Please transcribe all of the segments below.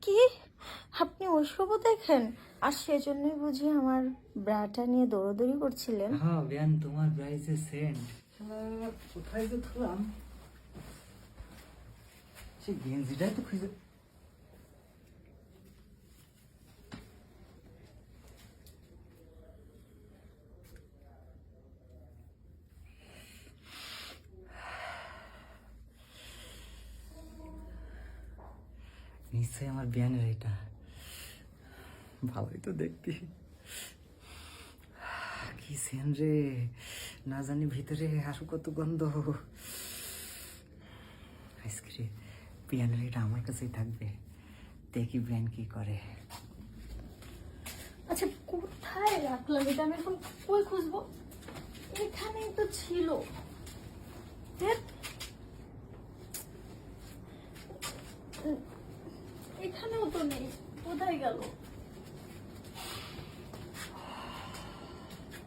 কি আপনি ওইসবও দেখেন? আর সেজন্যই বুঝি আমার ব্রাটা নিয়ে দৌড়াদৌড়ি করছিলেন? হ্যাঁ বিয়ান, তোমার ব্রাইসের সেন্ট কোথায় যে থুলাম, সে গেঞ্জিটাই তো খুঁজে। নিশ্চয়ই আমার বিয়ানের এটা, ভালোই তো দেখতে। কি সেন্ট রে, না জানি ভিতরে আরো কত গন্ধ। আজকে বিয়ানের এটা আমার কাছেই থাকবে, দেখি বিয়ান কি করে। আচ্ছা, কোথায় রাখলাম এটা? আমি এখন কই খুঁজবো? এখানেই তো ছিল। ধ্যাৎ। এখানেও তো নেই, কোথায় গেল?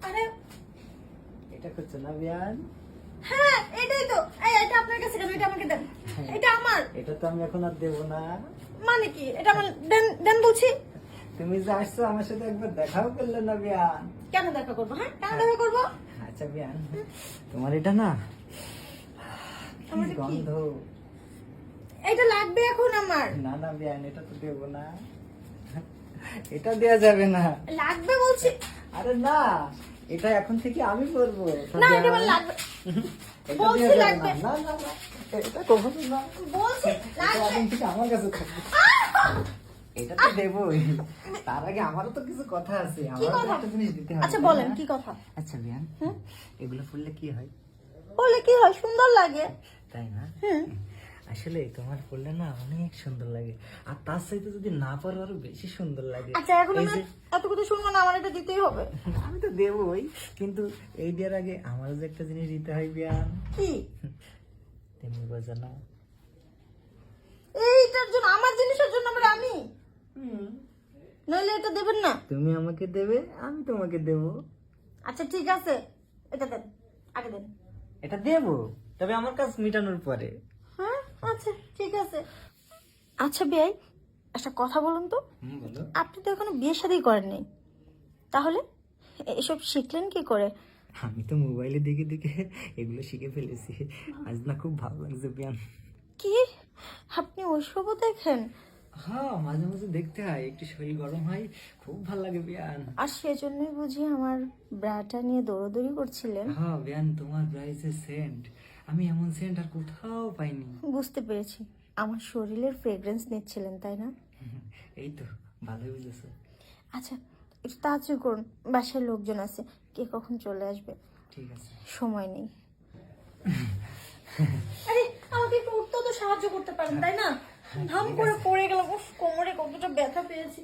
আরে এটা করছে না বিয়ান? হ্যাঁ, এটাই তো। এটা আপনার কাছে কেন? এটা আমাকে দেন। এটা আমার। এটা তো আমি এখন আর দেবো না। মানে কি? এটা আমার দেন, দেন বলছি। তুমি যে আসছো আমার সাথে একবার দেখাও করলে না বিয়ান। কেন দেখা করবো? হ্যাঁ, কেন দেখা করবো? আচ্ছা বিয়ান, তোমার এটা না আমার কি এটা কি? গন্ধ। এটা লাগবে এখন আমার। না না বিয়ান, এটা তো দেবো না, এটা দেয়া যাবে না। লাগবে বলছি। আরে না, এটা এখন থেকে আমি করবো। না, এটা আমার লাগবে এটা বলছি, দেয়া যাবে লাগবে। না। না না না, এটা কখনো না। বলছি এটা লাগবে। এখন থেকে আমার কাছে থাকবে। এটা তো দেবই, তার আগে আমারও তো কিছু কথা আছে, কি আমারও তো কথা? একটা জিনিস দিতে হবে। আচ্ছা তাই বলেন, না? কি কথা? আচ্ছা বিয়ান, হুম? এগুলো পড়লে কি হয়? বলে কি হয়? সুন্দর লাগে। তাই না? হুম। আসলে তোমার পড়লে না অনেক সুন্দর লাগে, আর তার সাথে যদি না পারো আরো বেশি সুন্দর লাগে। আচ্ছা, এখন এই আমি যে এত কথা শুনবো না, আমার এটা দিতেই হবে। আমি তো দেবই, কিন্তু এই দেওয়ার আগে আমারও যে একটা জিনিস দিতে হয় বিয়ান। কি? তুমি বোঝো না? এইটার জন্য, আমার জিনিসের জন্য আমরা আমি নইলে এটা দেবেন না? তুমি আমাকে দেবে, আমি তোমাকে দেব। আচ্ছা ঠিক আছে, এটা দেন, আগে দেন। এটা দেব, তবে আমার কাজ মিটানোর পরে। হ্যাঁ আচ্ছা ঠিক আছে। আচ্ছা বিয়াই, একটা কথা বলুন তো, বলো। আপনি তো এখনো বিয়ে শাদী করেননি, তাহলে এসব শিখলেন কি করে? আমি তো মোবাইলে দেখে দেখে এগুলো শিখে ফেলেছি, আজ না খুব ভালো লাগছে বিয়ান। কি আপনি ওইসবও দেখেন? হ্যাঁ, মাঝে মাঝে দেখতে হয়, একটু শরীর গরম হয়, খুব ভালো লাগে বিয়ান। আর সেজন্যই বুঝি আমার ব্রাটা নিয়ে দৌড়াদৌড়ি করছিলেন? হ্যাঁ বিয়ান, তোমার ব্রাইসের সেন্ট, আমি এমন সেন্ট আর কোথাও পাইনি। বুঝতে পেরেছি, আমার শরীরের ফ্রেগ্রেন্স নিচ্ছিলেন তাই না? এই তো, ভালোই বুঝেছো। আচ্ছা, একটু তাড়াতাড়ি করুন, বাসায় লোকজন আছে, কে কখন চলে আসবে, ঠিক আছে। সময় নেই। আরে আমাকে একটু উঠতেও তো সাহায্য করতে পারেন তাই না? ধাম করে পড়ে গেলাম, উফ কোমরে কতটা ব্যথা পেয়েছি।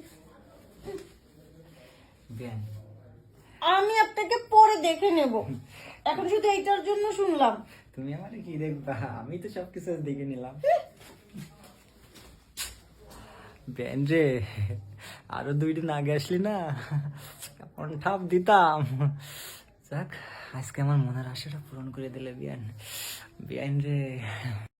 বিয়ান, আমি আপনাকে পরে দেখে নেব, এখন শুধু এইটার জন্য শুনলাম। তুমি আমার কি দেখবা, আমি তো সবকিছু দেখে নিলাম। বিয়ান রে, আরো 2 দিন আগে আসলি না, কেমন ঠাপ দিতাম। যাক, আজকে আমার মনের আশাটা পূরণ করে দিলে বিয়ান। বিয়ান রে।